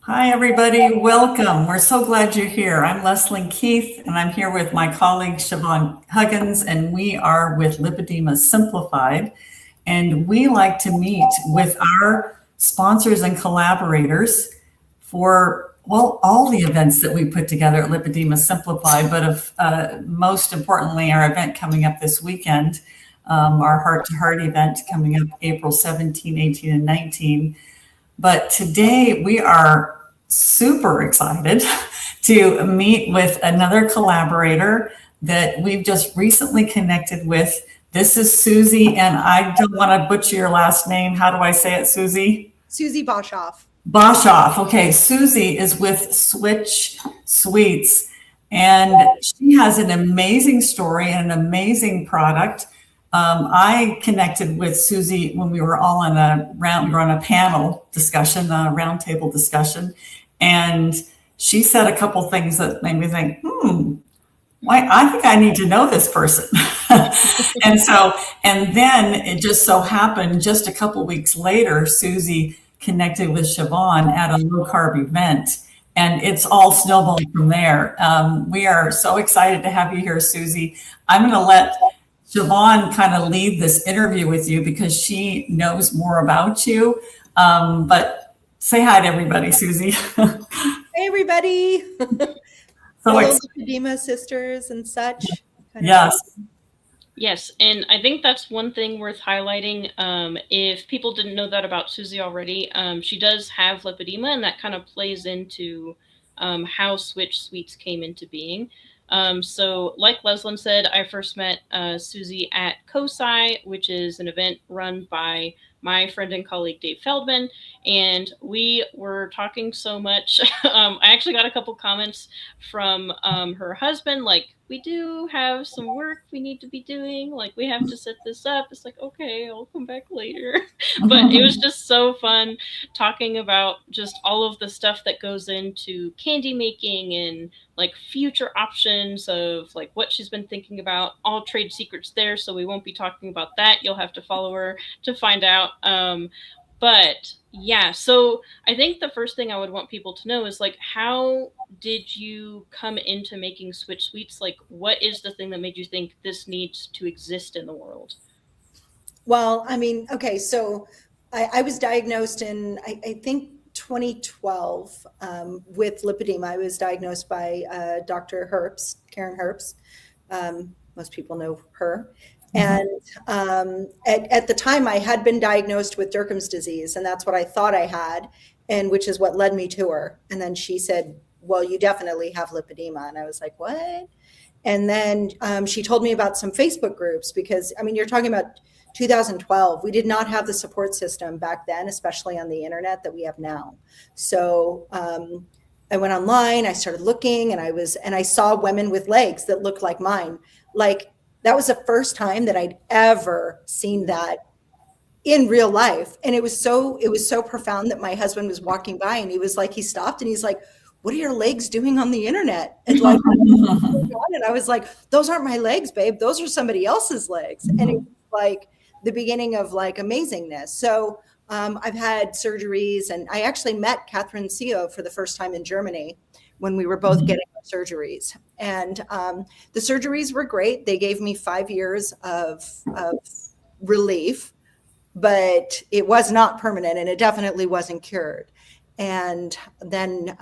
Hi, everybody. Welcome. We're so glad you're here. I'm Leslyn Keith, and I'm here with my colleague Siobhan Huggins, and we are with Lipedema Simplified. And we like to meet with our sponsors and collaborators for, well, all the events that we put together at Lipedema Simplified, but most importantly, our event coming up this weekend, our Heart to Heart event coming up April 17, 18, and 19. But today we are super excited to meet with another collaborator that we've just recently connected with. This is Siouxie, and I don't want to butcher your last name. How do I say it, Siouxie? Siouxie Boshoff. Boshoff. Okay, Siouxie is with Switch Sweets, and she has an amazing story and an amazing product. I connected with Siouxie when we were all on a panel discussion, a roundtable discussion, and she said a couple things that made me think, I think I need to know this person. and then it just so happened just a couple weeks later, Siouxie connected with Siobhan at a low carb event, and it's all snowballed from there. We are so excited to have you here, Siouxie. I'm going to let Siobhan kind of lead this interview with you because she knows more about you. But say hi to everybody, Siouxie. Hey, everybody. So Lipedema sisters and such. Yes. Yes, and I think that's one thing worth highlighting. If people didn't know that about Siouxie already, she does have lipedema, and that kind of plays into how Switch Sweets came into being. So like Leslyn said, I first met Siouxie at COSI, which is an event run by my friend and colleague Dave Feldman, and we were talking so much. I actually got a couple comments from her husband, like, we do have some work we need to be doing, like, we have to set this up. It's like, okay, I'll come back later. But it was just so fun talking about just all of the stuff that goes into candy making and like future options of like what she's been thinking about. All trade secrets there, so we won't be talking about that. You'll have to follow her to find out. But yeah, so I think the first thing I would want people to know is like, how did you come into making Switch Sweets? Like, what is the thing that made you think this needs to exist in the world? Well, I mean, okay, so I was diagnosed in, I think, 2012 with lipedema. I was diagnosed by Dr. Herbst, Karen Herbst. Most people know her. And at the time, I had been diagnosed with Derkham's disease, and that's what I thought I had, and which is what led me to her. And then she said, well, you definitely have lipedema. And I was like, what? And then she told me about some Facebook groups because, I mean, you're talking about 2012. We did not have the support system back then, especially on the internet, that we have now. So I went online, I started looking, and I saw women with legs that looked like mine. Like, that was the first time that I'd ever seen that in real life. And it was so profound that my husband was walking by and he stopped and he's like, what are your legs doing on the internet? And like, and I was like, those aren't my legs, babe. Those are somebody else's legs. And it was like the beginning of like amazingness. So I've had surgeries, and I actually met Catherine Seo for the first time in Germany when we were both getting surgeries. And the surgeries were great. They gave me 5 years of relief, but it was not permanent, and it definitely wasn't cured. And then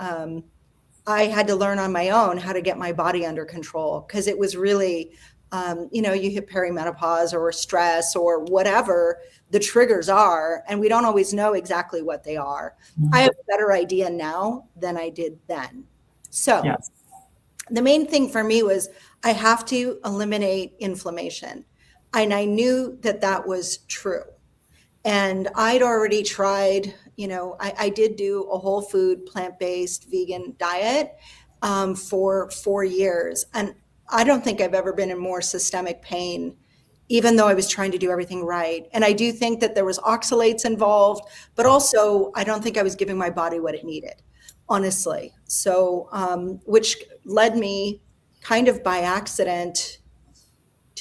I had to learn on my own how to get my body under control, because it was really, you hit perimenopause or stress or whatever the triggers are, and we don't always know exactly what they are. I have a better idea now than I did then. So yes. The main thing for me was I have to eliminate inflammation. And I knew that that was true. And I'd already tried, I did do a whole food, plant-based, vegan diet for 4 years. And I don't think I've ever been in more systemic pain, even though I was trying to do everything right. And I do think that there was oxalates involved, but also I don't think I was giving my body what it needed, honestly. So, which led me kind of by accident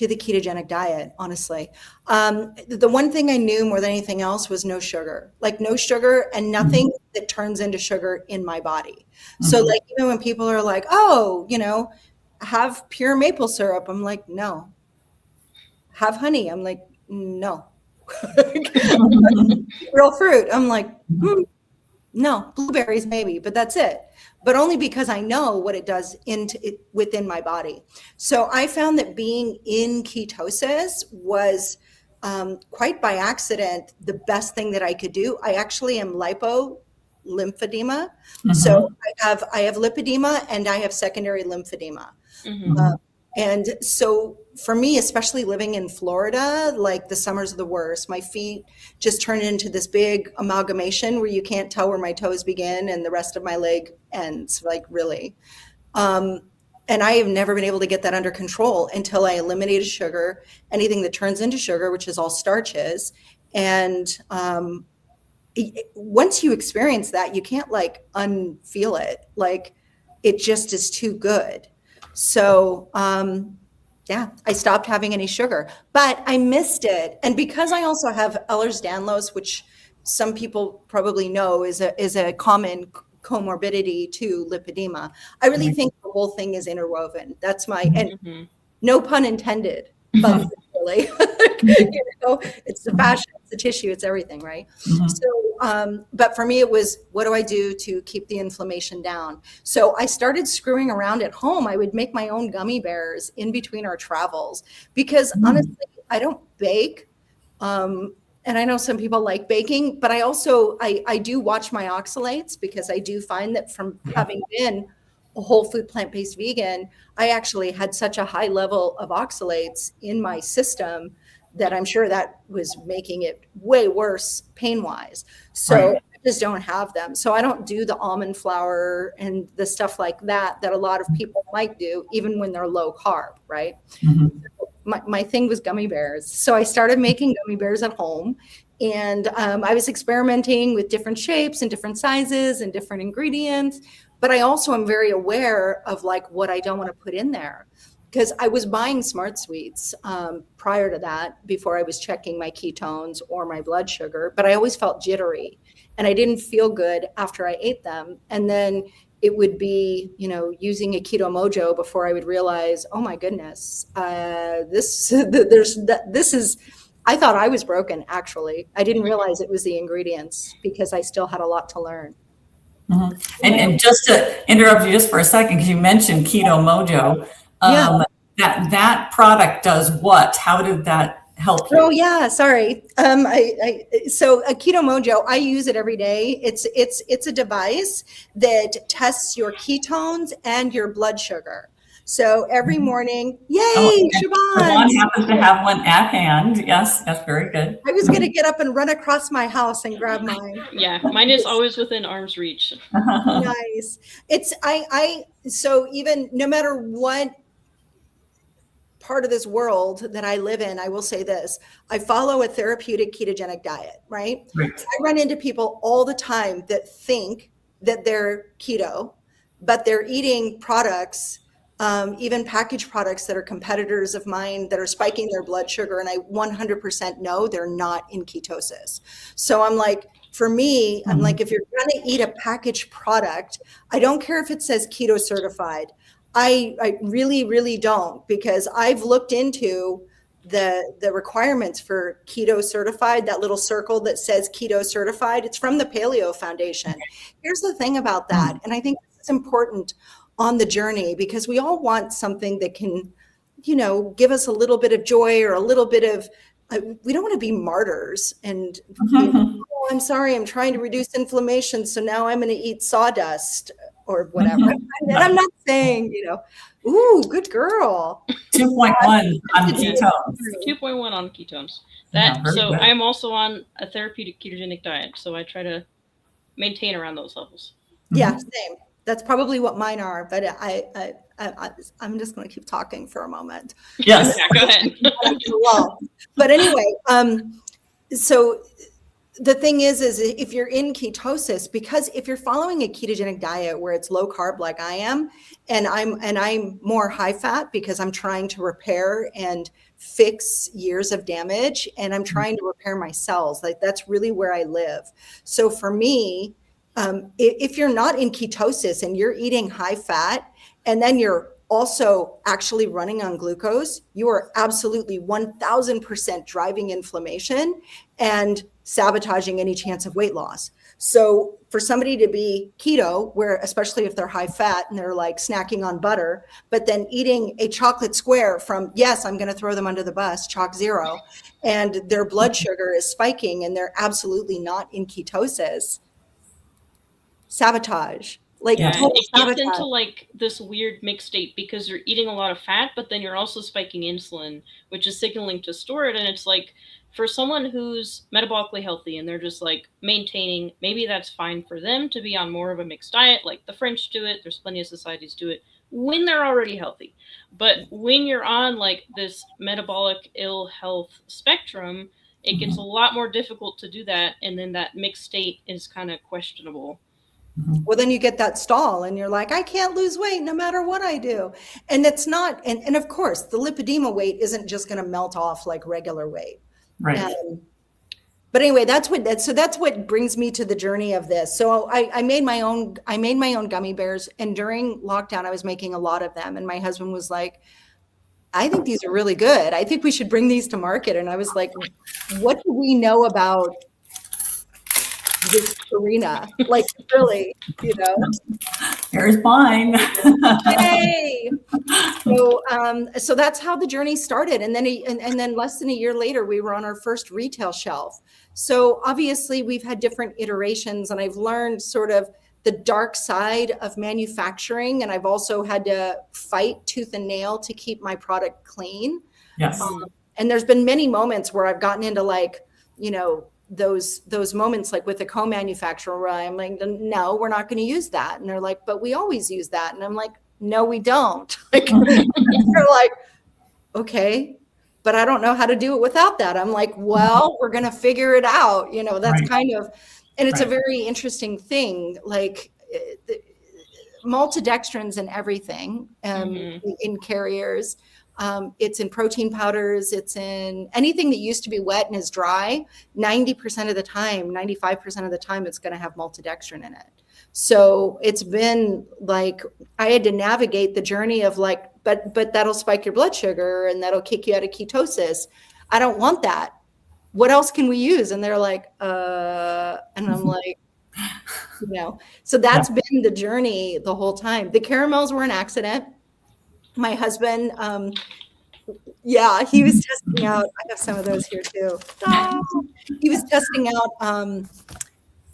to the ketogenic diet, honestly. The one thing I knew more than anything else was no sugar, like no sugar and nothing that turns into sugar in my body. So like, you know, when people are like, oh, you know, have pure maple syrup. I'm like, no. Have honey. I'm like, no. Real fruit. I'm like, no. Blueberries maybe, but that's it. But only because I know what it does within my body. So I found that being in ketosis was quite by accident the best thing that I could do. I actually am lymphedema. So I have lipedema and I have secondary lymphedema. And so for me, especially living in Florida, like the summers are the worst. My feet just turn into this big amalgamation where you can't tell where my toes begin and the rest of my leg ends, like really. And I have never been able to get that under control until I eliminated sugar, anything that turns into sugar, which is all starches. And once you experience that, you can't like unfeel it. Like it just is too good. So, yeah, I stopped having any sugar, but I missed it. And because I also have Ehlers-Danlos, which some people probably know is a common comorbidity to lipedema, I really think the whole thing is interwoven. That's my, and no pun intended, but really, you know, it's the fascia, it's the tissue, it's everything, right? So, but for me, it was, what do I do to keep the inflammation down? So I started screwing around at home. I would make my own gummy bears in between our travels because honestly, I don't bake. And I know some people like baking, but I also, I do watch my oxalates because I do find that from having been a whole food plant-based vegan, I actually had such a high level of oxalates in my system that I'm sure that was making it way worse pain-wise. So I just don't have them. So I don't do the almond flour and the stuff like that a lot of people might do, even when they're low carb, right? My thing was gummy bears. So I started making gummy bears at home. And I was experimenting with different shapes and different sizes and different ingredients. But I also am very aware of like what I don't want to put in there. Because I was buying Smart Sweets prior to that, before I was checking my ketones or my blood sugar, but I always felt jittery and I didn't feel good after I ate them. And then it would be, you know, using a Keto Mojo before I would realize, oh my goodness, this is, I thought I was broken, actually. I didn't realize it was the ingredients because I still had a lot to learn. And just to interrupt you just for a second, because you mentioned Keto Mojo. That product does what? How did that help you? Oh yeah, sorry. So a Keto Mojo, I use it every day. It's a device that tests your ketones and your blood sugar. So every morning, yay, Siobhan happens to have one at hand. Yes, that's very good. I was going to get up and run across my house and grab mine. Yeah, mine is always within arm's reach. Nice. It's so even no matter what part of this world that I live in, I will say this, I follow a therapeutic ketogenic diet, right? I run into people all the time that think that they're keto, but they're eating products, even packaged products that are competitors of mine that are spiking their blood sugar. And I 100% know they're not in ketosis. So I'm like, for me, I'm like, if you're going to eat a packaged product, I don't care if it says keto certified. I really, really don't, because I've looked into the requirements for keto certified, that little circle that says keto certified. It's from the Paleo Foundation. Here's the thing about that. And I think it's important on the journey, because we all want something that can, you know, give us a little bit of joy or a little bit of, we don't want to be martyrs and, you know, oh, I'm sorry, I'm trying to reduce inflammation, so now I'm going to eat sawdust or whatever. And I'm not saying, you know, ooh, good girl. 2.1 on ketones. 2.1 on ketones. Good. I'm also on a therapeutic ketogenic diet, so I try to maintain around those levels. Yeah, same. That's probably what mine are, but I'm just going to keep talking for a moment. Yes. Yeah, go ahead. But anyway, so the thing is if you're in ketosis, because if you're following a ketogenic diet where it's low carb like I am, and I'm more high fat because I'm trying to repair and fix years of damage, and I'm trying to repair my cells, like that's really where I live. So for me, if you're not in ketosis and you're eating high fat, and then you're also actually running on glucose, you are absolutely 1000% driving inflammation and sabotaging any chance of weight loss. So for somebody to be keto, where especially if they're high fat and they're like snacking on butter, but then eating a chocolate square from, yes, I'm going to throw them under the bus, chalk zero, and their blood sugar is spiking and they're absolutely not in ketosis, sabotage. Like total it sabotage. gets into like this weird mixed state because you're eating a lot of fat, but then you're also spiking insulin, which is signaling to store it. And it's like, for someone who's metabolically healthy and they're just like maintaining, maybe that's fine for them to be on more of a mixed diet, like the French do it. There's plenty of societies do it when they're already healthy. But when you're on like this metabolic ill health spectrum, it gets a lot more difficult to do that. And then that mixed state is kind of questionable. Well, then you get that stall and you're like, I can't lose weight no matter what I do. And it's not, and of course, the lipedema weight isn't just going to melt off like regular weight. Right. But anyway, that's what brings me to the journey of this. So I made my own gummy bears, and during lockdown, I was making a lot of them. And my husband was like, I think these are really good. I think we should bring these to market. And I was like, what do we know about this arena? Like, really, you know? Here's mine. Yay! So that's how the journey started. And then less than a year later, we were on our first retail shelf. So obviously we've had different iterations, and I've learned sort of the dark side of manufacturing. And I've also had to fight tooth and nail to keep my product clean. Yes. And there's been many moments where I've gotten into like, you know, those moments like with a co-manufacturer where I'm like, no, we're not going to use that. And they're like, but we always use that. And I'm like, no, we don't. Like, they're like, okay, but I don't know how to do it without that. I'm like, well, we're going to figure it out. You know, that's Right. kind of, and it's a very interesting thing. Like maltodextrin's in everything, in carriers. It's in protein powders. It's in anything that used to be wet and is dry. 90% of the time, 95% of the time, it's going to have maltodextrin in it. So it's been like, I had to navigate the journey of like, but that'll spike your blood sugar and that'll kick you out of ketosis. I don't want that. What else can we use? And they're like, and I'm like, you know, so that's been the journey the whole time. The caramels were an accident. My husband, he was testing out, I have some of those here too. He was testing out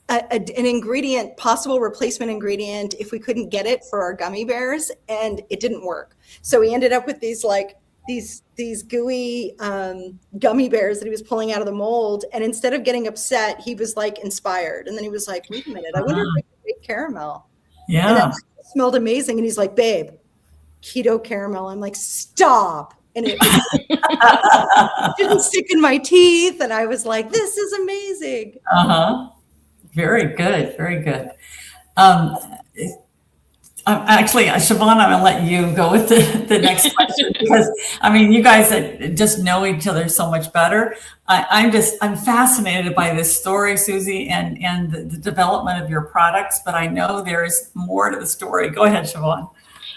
an ingredient, possible replacement ingredient, if we couldn't get it for our gummy bears, and it didn't work. So he ended up with these like, these gooey gummy bears that he was pulling out of the mold. And instead of getting upset, he was like inspired. And then he was like, wait a minute, I wonder if I can make caramel. Yeah. And it smelled amazing. And he's like, babe, keto caramel. I'm like, stop. And it didn't stick in my teeth. And I was like, this is amazing. Very good. Very good. Actually, Siobhan, I'm going to let you go with the next question because, I mean, you guys just know each other so much better. I'm fascinated by this story, Siouxsie, and the development of your products, but I know there is more to the story. Go ahead, Siobhan.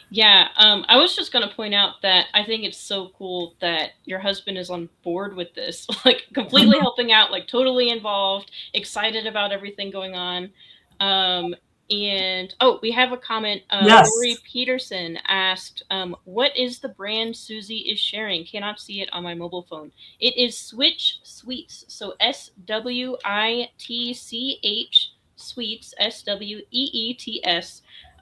Yeah, I was just going to point out that I think it's so cool that your husband is on board with this, like completely helping out, like totally involved, excited about everything going on. And we have a comment. Yes. Lori Peterson asked, what is the brand Siouxsie is sharing? Cannot see it on my mobile phone. It is Switch Sweets. So SWITCH Sweets, SWEETS.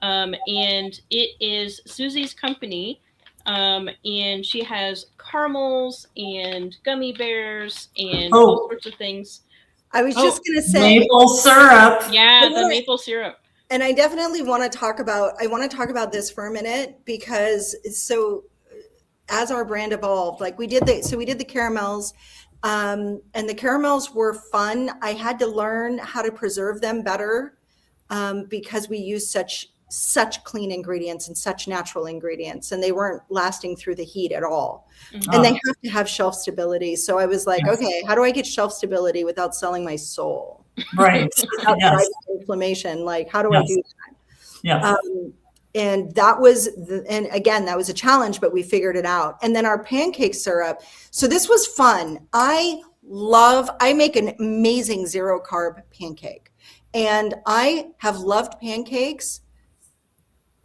And it is Siouxsie's company. And she has caramels and gummy bears and all sorts of things. I was just going to say maple syrup. Yeah, the maple syrup. And I definitely want to talk about this for a minute, because so as our brand evolved, like we did the caramels, And the caramels were fun. I had to learn how to preserve them better because we used such clean ingredients and such natural ingredients, and they weren't lasting through the heat at all. Mm-hmm. And they have to have shelf stability. So I was like, Yes. okay, how do I get shelf stability without selling my soul? Right. Without Yes. driving inflammation? Like, how do I Yes. do that? Yes. And that was, and again, that was a challenge, but we figured it out. And then our pancake syrup. So this was fun. I make an amazing 0 carb pancake, and I have loved pancakes.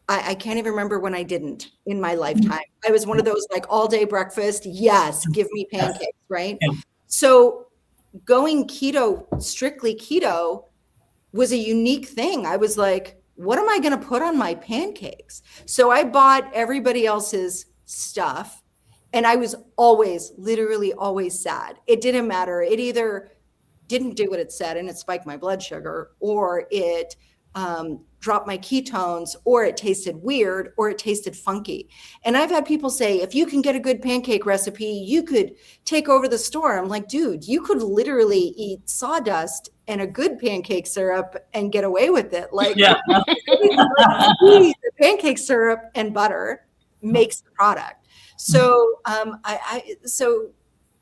I can't even remember when I didn't in my lifetime. I was one of those like all day breakfast. Yes, give me pancakes, right? Yeah. So going keto, strictly keto, was a unique thing. I was like, what am I going to put on my pancakes? So I bought everybody else's stuff, and I was literally always sad. It didn't matter. It either didn't do what it said and it spiked my blood sugar, or it dropped my ketones, or it tasted weird, or it tasted funky. And I've had people say, if you can get a good pancake recipe, you could take over the store. I'm like, dude, you could literally eat sawdust and a good pancake syrup and get away with it. Like, Yeah. the pancake syrup and butter makes the product. So, so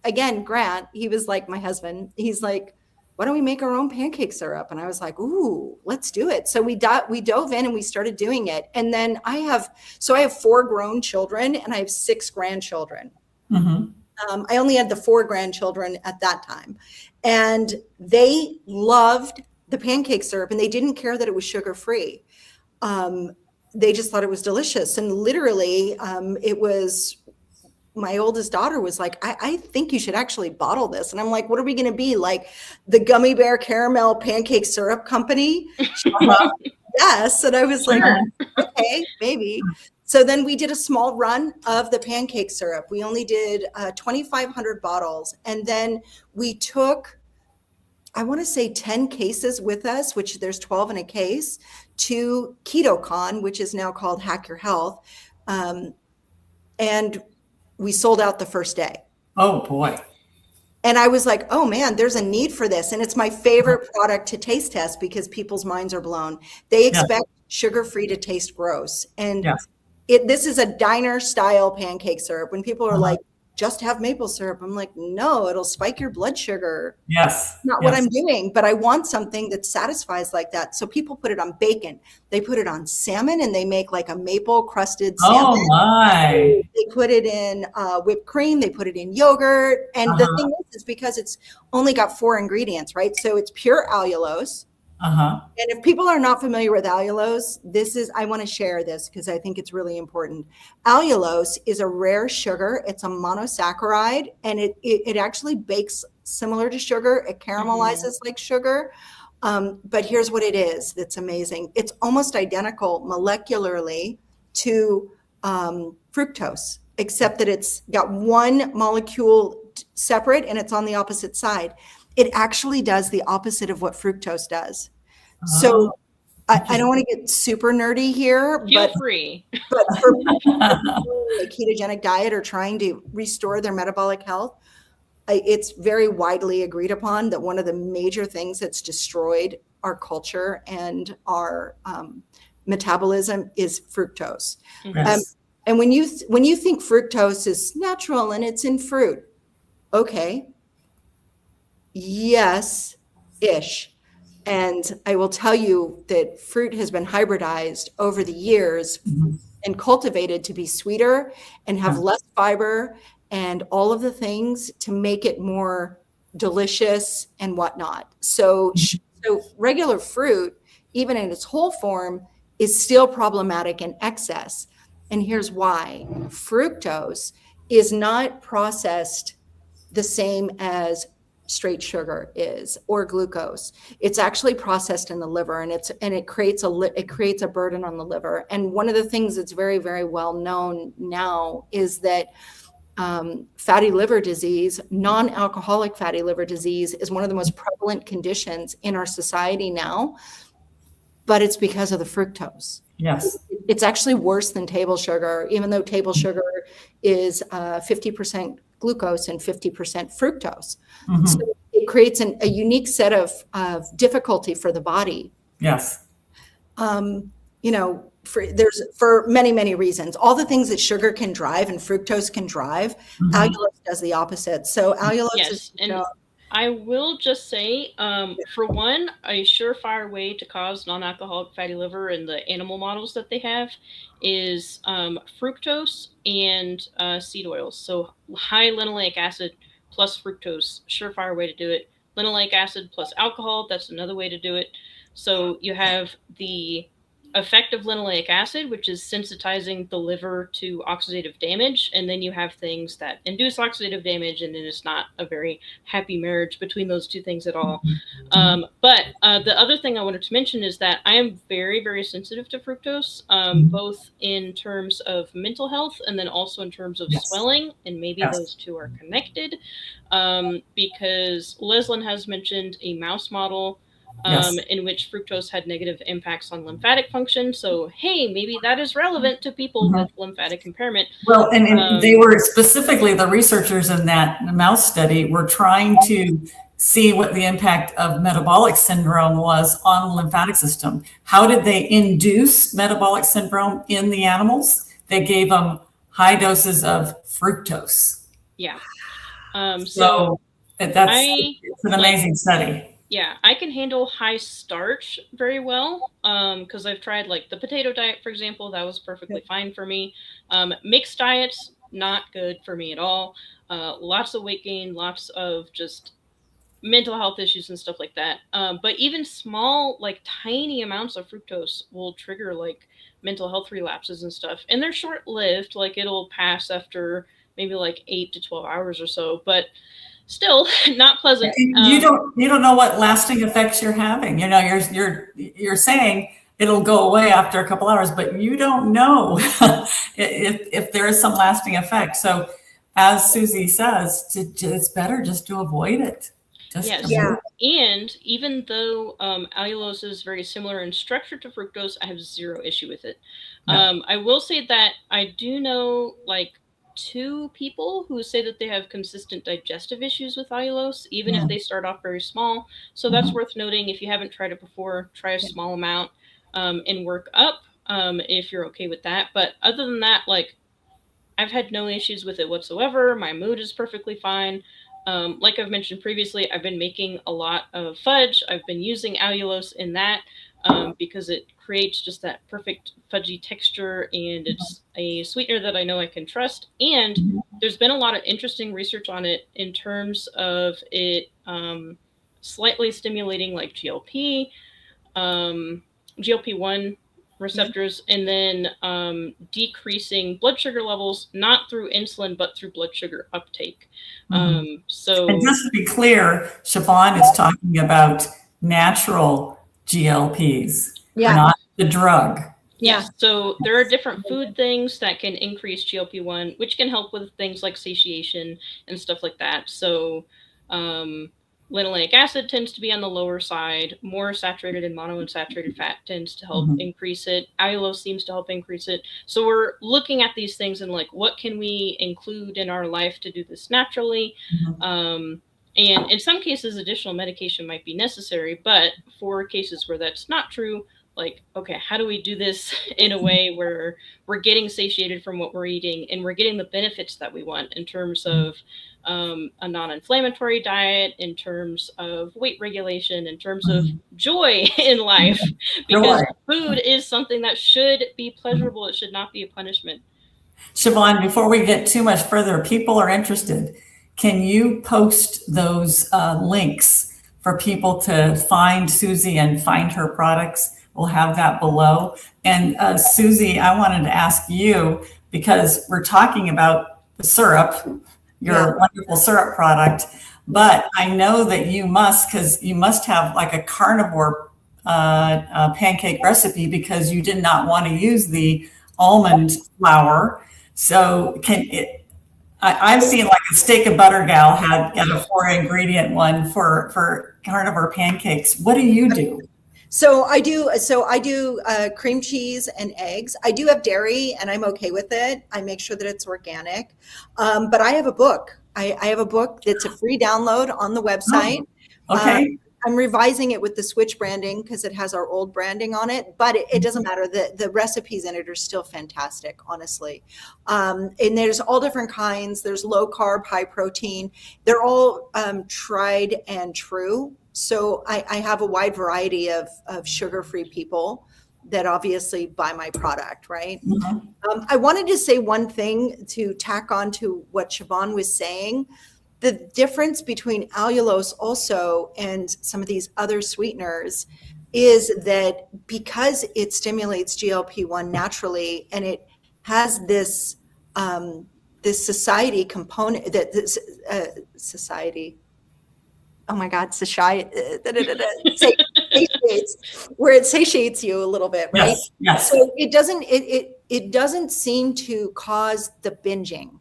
again, Grant, he was like my husband. He's like, why don't we make our own pancake syrup? And I was like, ooh, let's do it. So we dove in and we started doing it. And then I have 4 grown children and I have 6 grandchildren. Mm-hmm. I only had the 4 grandchildren at that time, and they loved the pancake syrup, and they didn't care that it was sugar-free. They just thought it was delicious. And literally, it was, my oldest daughter was like, I think you should actually bottle this. And I'm like, what are we going to be, like the Gummy Bear Caramel Pancake Syrup Company? Yes. And I was like, okay, maybe. So then we did a small run of the pancake syrup. We only did 2,500 bottles. And then we took, I want to say 10 cases with us, which there's 12 in a case, to KetoCon, which is now called Hack Your Health. And we sold out the first day. Oh boy. And I was like, oh man, there's a need for this. And it's my favorite product to taste test because people's minds are blown. They expect sugar-free to taste gross. And this is a diner style pancake syrup. When people are like, just have maple syrup, I'm like, no, it'll spike your blood sugar. Yes. Not what I'm doing, but I want something that satisfies like that. So people put it on bacon. They put it on salmon, and they make like a maple crusted salmon. Oh my. They put it in whipped cream. They put it in yogurt. And the thing is because it's only got 4 ingredients, right? So it's pure allulose. And if people are not familiar with allulose, I want to share this because I think it's really important. Allulose is a rare sugar. It's a monosaccharide, and it actually bakes similar to sugar. It caramelizes like sugar. But here's what it is that's amazing. It's almost identical molecularly to fructose, except that it's got one molecule separate and it's on the opposite side. It actually does the opposite of what fructose does. So I don't want to get super nerdy here, Feel but free. But for people a ketogenic diet or trying to restore their metabolic health, it's very widely agreed upon that one of the major things that's destroyed our culture and our metabolism is fructose. Yes. And when you think fructose is natural and it's in fruit, okay, yes-ish. And I will tell you that fruit has been hybridized over the years and cultivated to be sweeter and have less fiber and all of the things to make it more delicious and whatnot. So regular fruit, even in its whole form, is still problematic in excess. And here's why. Fructose is not processed the same as straight sugar is, or glucose. It's actually processed in the liver, and it creates a burden on the liver. And one of the things that's very, very well known now is that fatty liver disease, non-alcoholic fatty liver disease, is one of the most prevalent conditions in our society now, but it's because of the fructose. Yes. It's actually worse than table sugar, even though table sugar is 50% glucose and 50% fructose. Mhm. So it creates a unique set of difficulty for the body. Yes. You know, for many reasons. All the things that sugar can drive and fructose can drive, Mhm. allulose does the opposite. So allulose Yes, is, and I will just say, for one, a surefire way to cause non-alcoholic fatty liver in the animal models that they have is fructose and seed oils. So high linoleic acid plus fructose, surefire way to do it. Linoleic acid plus alcohol, that's another way to do it. So you have the effect of linoleic acid, which is sensitizing the liver to oxidative damage. And then you have things that induce oxidative damage, and then it's not a very happy marriage between those two things at all. But the other thing I wanted to mention is that I am very sensitive to fructose, both in terms of mental health and then also in terms of swelling, and maybe those two are connected, because Leslyn has mentioned a mouse model in which fructose had negative impacts on lymphatic function. So, hey, maybe that is relevant to people with lymphatic impairment. Well, and they were specifically, the researchers in that mouse study were trying to see what the impact of metabolic syndrome was on the lymphatic system. How did they induce metabolic syndrome in the animals? They gave them high doses of fructose. Yeah. So it's an amazing study. Yeah, I can handle high starch very well, because I've tried like the potato diet, for example. That was perfectly fine for me. Mixed diets, not good for me at all. Lots of weight gain, lots of just mental health issues and stuff like that. But even small, like tiny amounts of fructose will trigger like mental health relapses and stuff. And they're short-lived, like it'll pass after maybe like 8 to 12 hours or so, but still not pleasant. You don't know what lasting effects you're having. You know, you're saying it'll go away after a couple hours, but you don't know if there is some lasting effect. So, as Siouxsie says, it's better just to avoid it. And even though allulose is very similar in structure to fructose, I have zero issue with it. I will say that I do know like 2 people who say that they have consistent digestive issues with allulose, even if they start off very small. So that's worth noting. If you haven't tried it before, try a small amount and work up if you're okay with that. But other than that, like I've had no issues with it whatsoever. My mood is perfectly fine. Like I've mentioned previously, I've been making a lot of fudge. I've been using allulose in that because it creates just that perfect fudgy texture, and it's a sweetener that I know I can trust. And there's been a lot of interesting research on it in terms of it slightly stimulating like GLP-1 receptors, and then decreasing blood sugar levels, not through insulin, but through blood sugar uptake. So, and just to be clear, Siobhan is talking about natural GLPs, not the drug. Yeah. So there are different food things that can increase GLP-1, which can help with things like satiation and stuff like that. So linoleic acid tends to be on the lower side. More saturated and monounsaturated fat tends to help increase it. Allulose seems to help increase it. So we're looking at these things and like, what can we include in our life to do this naturally? And in some cases, additional medication might be necessary. But for cases where that's not true, like, okay, how do we do this in a way where we're getting satiated from what we're eating and we're getting the benefits that we want in terms of a non-inflammatory diet, in terms of weight regulation, in terms of joy in life, because food is something that should be pleasurable. It should not be a punishment. Siobhan, before we get too much further, people are interested. Can you post those links for people to find Siouxsie and find her products? We'll have that below. And Siouxsie, I wanted to ask you, because we're talking about the syrup, your wonderful syrup product, but I know that you must have like a carnivore pancake recipe, because you did not want to use the almond flour. So I've seen like a steak and butter gal had a 4-ingredient one for carnivore pancakes. What do you do? So I do cream cheese and eggs. I do have dairy, and I'm okay with it. I make sure that it's organic. But I have a book I have a book that's a free download on the website. Okay. I'm revising it with the Switch branding because it has our old branding on it, but it doesn't matter. The recipes in it are still fantastic, honestly. And there's all different kinds. There's low carb, high protein. They're all tried and true. So I have a wide variety of sugar-free people that obviously buy my product, right? Mm-hmm. I wanted to say one thing to tack on to what Siobhan was saying. The difference between allulose also and some of these other sweeteners is that because it stimulates GLP-1 naturally, and it has this this satiety component, that this satiety. Oh my God, satiates, where it satiates you a little bit, right? Yes. Yes. So it doesn't seem to cause the binging.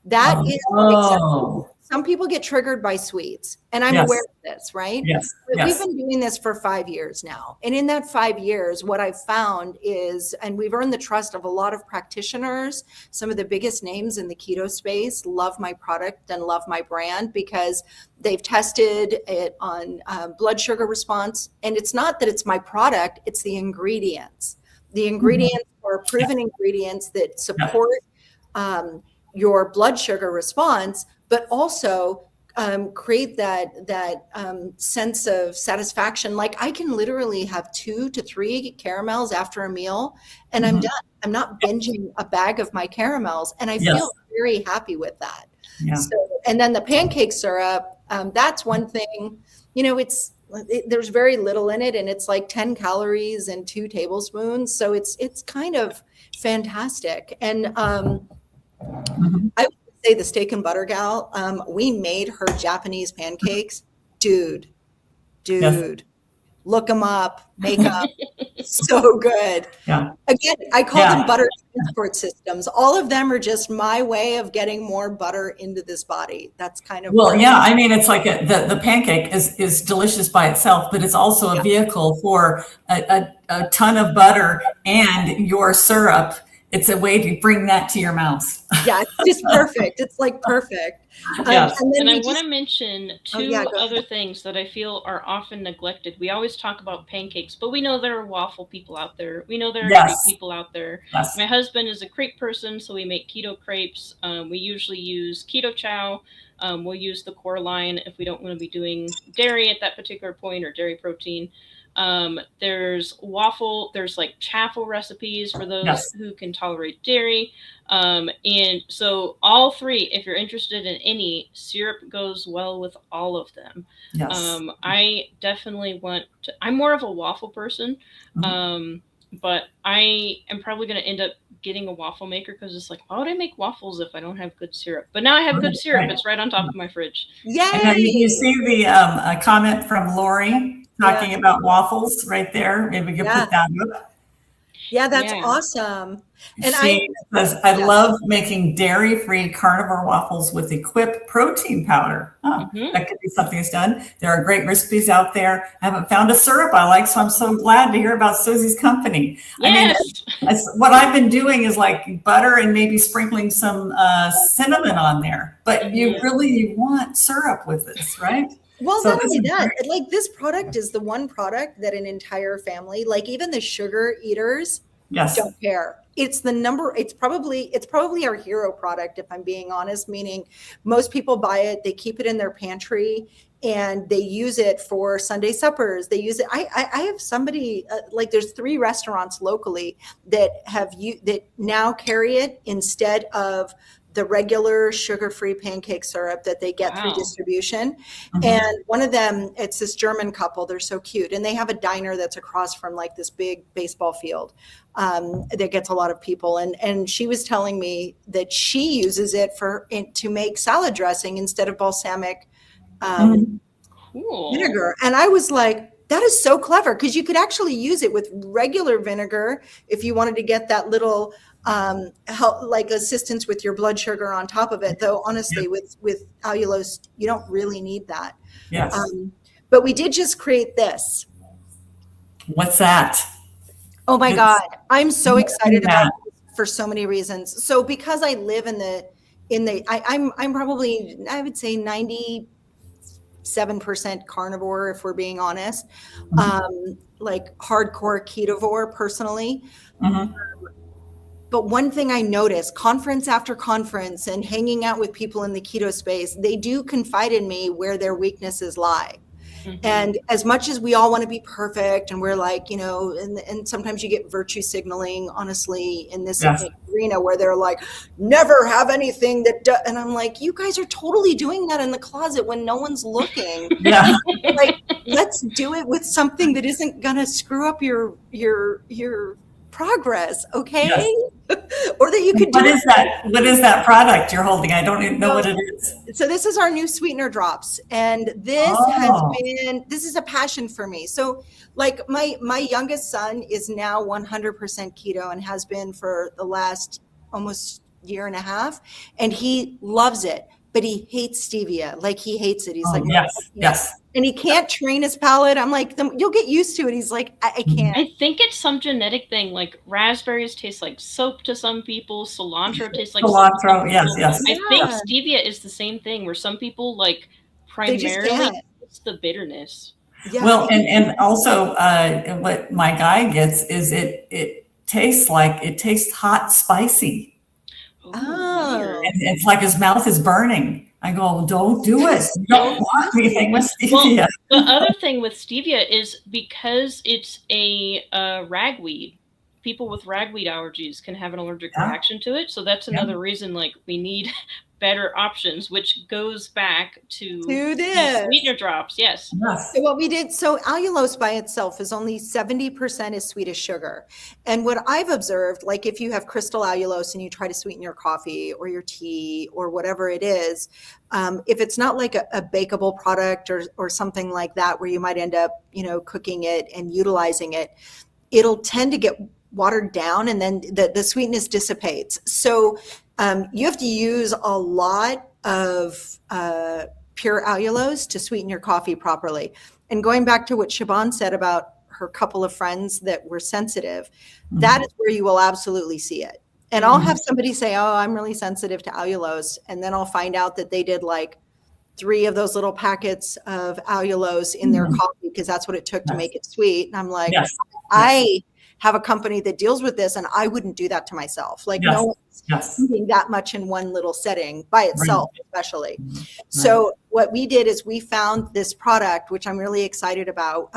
That is acceptable. Some people get triggered by sweets, and I'm aware of this, right? Yes. We've been doing this for 5 years now. And in that 5 years, what I've found is, and we've earned the trust of a lot of practitioners, some of the biggest names in the keto space love my product and love my brand because they've tested it on blood sugar response. And it's not that it's my product, it's the ingredients. The ingredients are proven ingredients that support your blood sugar response, but also create that sense of satisfaction. Like I can literally have 2 to 3 caramels after a meal and I'm done. I'm not binging a bag of my caramels, and I feel very happy with that. Yeah. So, and then the pancake syrup, that's one thing, you know, there's very little in it, and it's like 10 calories and 2 tablespoons. So it's kind of fantastic. And I would say the steak and butter gal, we made her Japanese pancakes. Dude, look them up, make them so good. Yeah. Again, I call them butter transport systems. All of them are just my way of getting more butter into this body. That's kind of I mean, it's like the pancake is delicious by itself, but it's also a vehicle for a ton of butter and your syrup. It's a way to bring that to your mouth. Yeah, it's just perfect. It's like perfect. Yes. And I want to mention two other things that I feel are often neglected. We always talk about pancakes, but we know there are waffle people out there. We know there are crepe people out there. Yes. My husband is a crepe person, so we make keto crepes. We usually use keto chow. We'll use the core line if we don't want to be doing dairy at that particular point or dairy protein. There's like chaffle recipes for those who can tolerate dairy. And so all three, if you're interested in any, syrup goes well with all of them. Yes. I definitely I'm more of a waffle person. But I am probably going to end up getting a waffle maker because it's like, why would I make waffles if I don't have good syrup? But now I have good syrup. It's right on top of my fridge. Yay! And you see the a comment from Lori talking about waffles right there. Maybe we can put that up. Yeah, that's awesome. And she says, I love making dairy-free carnivore waffles with Equip protein powder. That could be something that's done. There are great recipes out there. I haven't found a syrup I like, so I'm so glad to hear about Susie's company. Yes. I mean, what I've been doing is like butter and maybe sprinkling some cinnamon on there. But you really want syrup with this, right? Well, not only that, like this product is the one product that an entire family, like even the sugar eaters, don't care. It's probably our hero product, if I'm being honest, meaning most people buy it, they keep it in their pantry and they use it for Sunday suppers. They use it. I have somebody like there's 3 restaurants locally that that now carry it instead of the regular sugar-free pancake syrup that they get through distribution. And one of them, it's this German couple, they're so cute. And they have a diner that's across from like this big baseball field that gets a lot of people. And she was telling me that she uses it to make salad dressing instead of balsamic vinegar. And I was like, that is so clever, because you could actually use it with regular vinegar if you wanted to get that little help, like assistance with your blood sugar on top of it. Though honestly, with allulose, you don't really need that. Yes. But we did just create this. What's that? Oh my God, I'm so excited about this for so many reasons. So because I live in I'm probably, I would say 97% carnivore, if we're being honest. Like hardcore ketovore personally. Mhm. But one thing I noticed, conference after conference and hanging out with people in the keto space, they do confide in me where their weaknesses lie. And as much as we all want to be perfect, and we're like, you know, and sometimes you get virtue signaling, honestly, in this Yes. arena where they're like, never have anything that does. And I'm like, you guys are totally doing that in the closet when no one's looking. Yeah. Like, let's do it with something that isn't going to screw up your progress, okay? Yes. Or that you could do. What is that product you're holding? I don't even know what it is. So this is our new sweetener drops, and this is a passion for me. So like my youngest son is now 100% keto and has been for the last almost year and a half, and he loves it, but he hates stevia. Like he hates it. He's like, yes. And he can't train his palate. I'm like, you'll get used to it. He's like, I can't. I think it's some genetic thing. Like raspberries taste like soap to some people. Cilantro tastes like cilantro. Yes. I think stevia is the same thing, where some people like primarily it's the bitterness. Yeah. Well, and also what my guy gets is it tastes hot, spicy. Oh. And it's like his mouth is burning. I go, don't do it. You don't want anything with stevia. Well, the other thing with stevia is because it's a ragweed, people with ragweed allergies can have an allergic reaction to it. So that's another reason, like, we need better options, which goes back to this sweetener drops. Yes. So what we did, so allulose by itself is only 70% is sweet as sugar. And what I've observed, like if you have crystal allulose and you try to sweeten your coffee or your tea or whatever it is, if it's not like a bakeable product or something like that, where you might end up, you know, cooking it and utilizing it, it'll tend to get watered down, and then the sweetness dissipates. So you have to use a lot of pure allulose to sweeten your coffee properly. And going back to what Siobhan said about her couple of friends that were sensitive, that is where you will absolutely see it. And I'll have somebody say, oh, I'm really sensitive to allulose. And then I'll find out that they did like 3 of those little packets of allulose in their coffee because that's what it took to make it sweet. And I'm like, I have a company that deals with this, and I wouldn't do that to myself. Like no one's eating that much in one little setting by itself, especially. So what we did is we found this product, which I'm really excited about.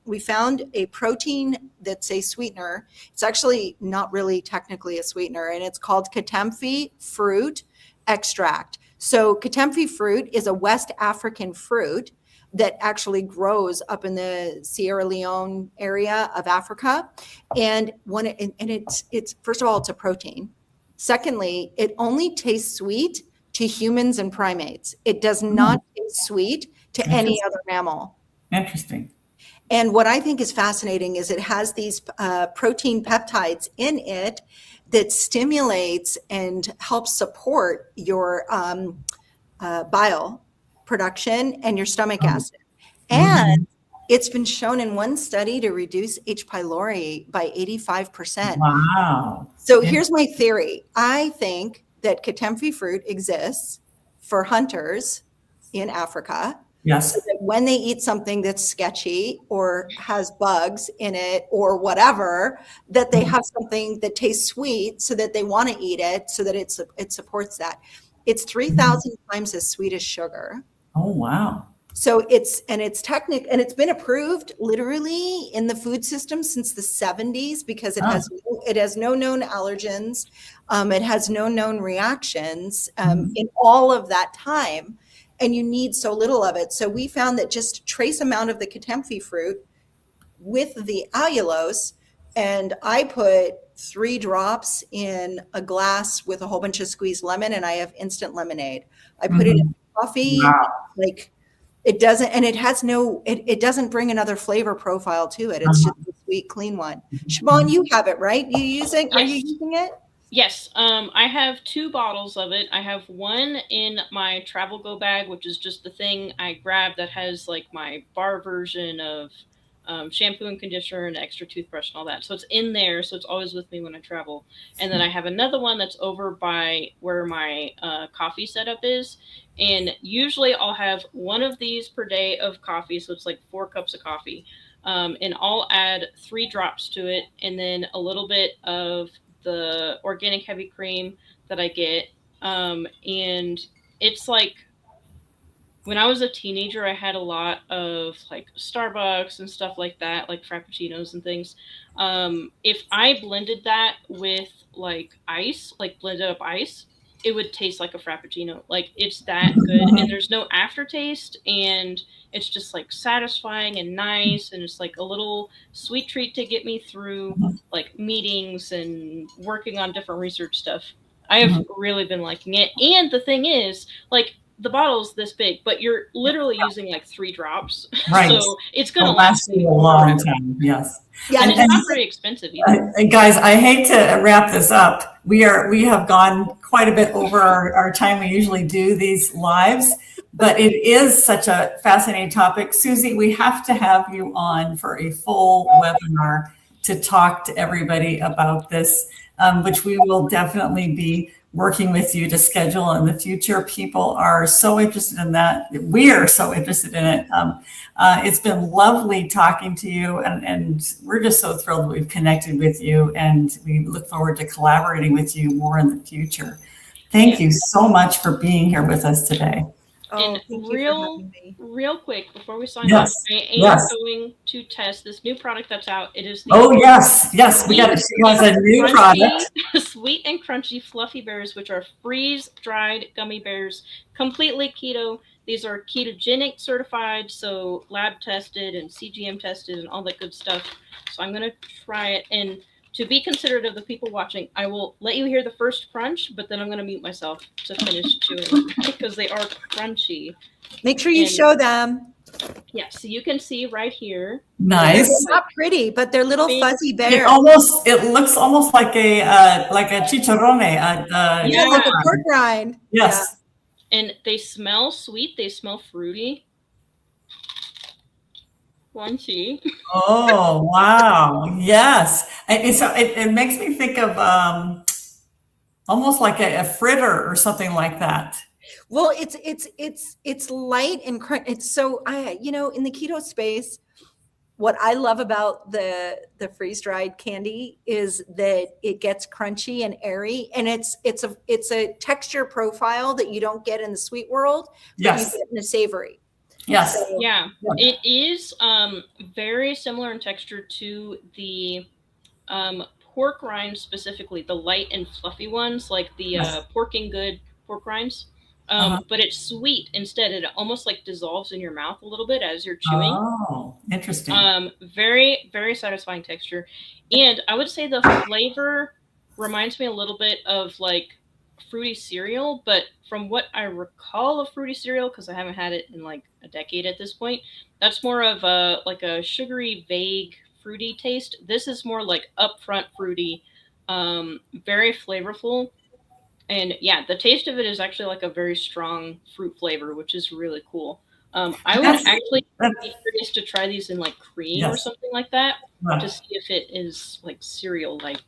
We found a protein that's a sweetener. It's actually not really technically a sweetener, and it's called Katamfi fruit extract. So Katamfi fruit is a West African fruit that actually grows up in the Sierra Leone area of Africa. And it's first of all, it's a protein. Secondly, it only tastes sweet to humans and primates. It does not taste sweet to any other mammal. Interesting. And what I think is fascinating is it has these protein peptides in it that stimulates and helps support your bile production and your stomach acid. And it's been shown in one study to reduce H. pylori by 85%. Wow. So here's my theory. I think that Katamfi fruit exists for hunters in Africa. Yes. So that when they eat something that's sketchy or has bugs in it or whatever, that they have something that tastes sweet so that they want to eat it, so that it supports that. It's 3,000 times as sweet as sugar. Oh, wow. So it's been approved literally in the food system since the 70s because it has no known allergens. It has no known reactions in all of that time. And you need so little of it. So we found that just a trace amount of the Katamfi fruit with the allulose, and I put 3 drops in a glass with a whole bunch of squeezed lemon, and I have instant lemonade. I put it in coffee. Wow. Like it doesn't, and it has it doesn't bring another flavor profile to it. It's just a sweet, clean one. Siobhan, you have it, right? Are you using it? Yes, I have 2 bottles of it. I have one in my travel go bag, which is just the thing I grabbed that has like my bar version of shampoo and conditioner and extra toothbrush and all that. So it's in there. So it's always with me when I travel. And then I have another one that's over by where my coffee setup is. And usually I'll have one of these per day of coffee. So it's like 4 cups of coffee. And I'll add 3 drops to it. And then a little bit of the organic heavy cream that I get. And it's like, when I was a teenager, I had a lot of like Starbucks and stuff like that, like Frappuccinos and things. If I blended that with like ice, like blended up ice, it would taste like a Frappuccino. Like it's that good, and there's no aftertaste, and it's just like satisfying and nice, and it's like a little sweet treat to get me through like meetings and working on different research stuff. I have really been liking it. And the thing is, like, the bottle's this big, but you're literally using like 3 drops. Right. So it's going to last you a long time. Yes. Yeah, and it's not very expensive either. And guys, I hate to wrap this up. We have gone quite a bit over our time. We usually do these lives, but it is such a fascinating topic. Siouxsie, we have to have you on for a full webinar to talk to everybody about this, which we will definitely be working with you to schedule in the future. People are so interested in that. We are so interested in it. It's been lovely talking to you, and we're just so thrilled that we've connected with you, and we look forward to collaborating with you more in the future. Thank you so much for being here with us today. Oh, And real quick before we sign Yes, off, I am yes. going to test this new product that's out. It is the Oh yes, we got it. She has a new product. Sweet and crunchy fluffy bears, which are freeze-dried gummy bears, completely keto. These are ketogenic certified, so lab tested and CGM tested and all that good stuff. So I'm going to try it, and to be considerate of the people watching, I will let you hear the first crunch, but then I'm going to mute myself to finish chewing because they are crunchy. Make sure you show them. Yeah, so you can see right here. Nice. They're not pretty, but they're little fuzzy bears. It looks almost like a chicharrone. Yeah, like a pork rind. Yes. Yeah. And they smell sweet. They smell fruity. Crunchy. Oh wow! Yes, and so it makes me think of almost like a fritter or something like that. Well, it's light and crunch. It's so in the keto space, what I love about the freeze-dried candy is that it gets crunchy and airy, and it's a texture profile that you don't get in the sweet world, but Yes. you get in the savory. Yes. So, Yeah, it is very similar in texture to the pork rinds, specifically the light and fluffy ones, like the Porking Good pork rinds. But it's sweet instead. It almost like dissolves in your mouth a little bit as you're chewing. Oh, interesting. Very, very satisfying texture. And I would say the flavor reminds me a little bit of like fruity cereal, but from what I recall of fruity cereal, because I haven't had it in like a decade at this point, that's more of a sugary, vague, fruity taste. This is more like upfront fruity, very flavorful. And yeah, the taste of it is actually like a very strong fruit flavor, which is really cool. I would actually be curious to try these in like cream or something like that to see if it is like cereal-like.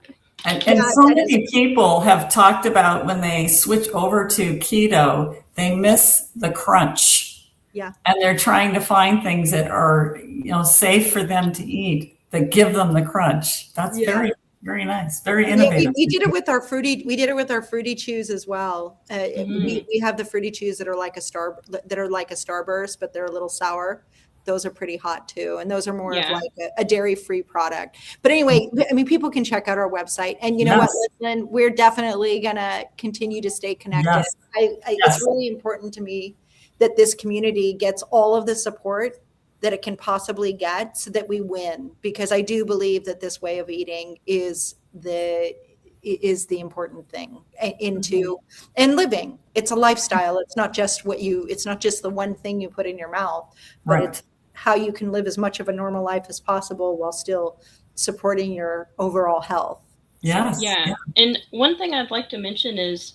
And so many people have talked about when they switch over to keto, they miss the crunch. Yeah. And they're trying to find things that are, safe for them to eat, that give them the crunch. That's very, very nice. Very innovative. We did it with our fruity chews as well. We have the fruity chews that are like a Starburst, but they're a little sour. Those are pretty hot too. And those are more of like a dairy-free product. But anyway, I mean, people can check out our website. And you know what, Leslyn, we're definitely going to continue to stay connected. Yes. It's really important to me that this community gets all of the support that it can possibly get so that we win. Because I do believe that this way of eating is the important thing and living. It's a lifestyle. It's not just the one thing you put in your mouth, but it's how you can live as much of a normal life as possible while still supporting your overall health. Yes. Yeah. And one thing I'd like to mention is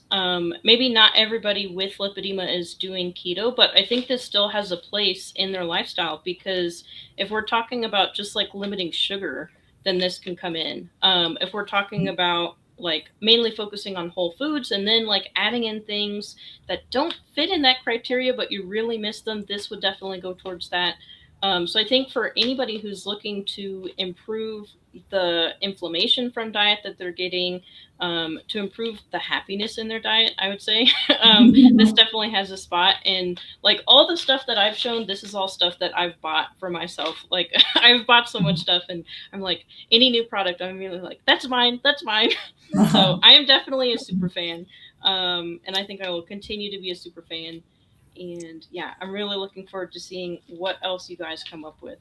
maybe not everybody with lipedema is doing keto, but I think this still has a place in their lifestyle, because if we're talking about just like limiting sugar, then this can come in. If we're talking about like mainly focusing on whole foods and then like adding in things that don't fit in that criteria, but you really miss them, this would definitely go towards that. So I think for anybody who's looking to improve the inflammation from diet that they're getting, to improve the happiness in their diet, I would say this definitely has a spot. And like all the stuff that I've shown, this is all stuff that I've bought for myself. Like I've bought so much stuff, and I'm like, any new product, I'm really like, that's mine, that's mine. So I am definitely a super fan, and I think I will continue to be a super fan. And yeah, I'm really looking forward to seeing what else you guys come up with.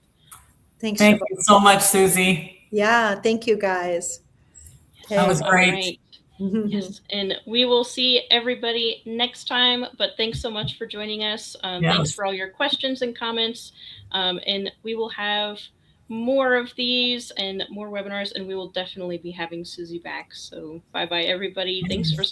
Thanks. Thank you so much, Siouxsie. Yeah, thank you guys. That was great. All right. Yes, and we will see everybody next time. But thanks so much for joining us. Thanks for all your questions and comments. And we will have more of these and more webinars, and we will definitely be having Siouxsie back. So bye-bye, everybody. Thanks for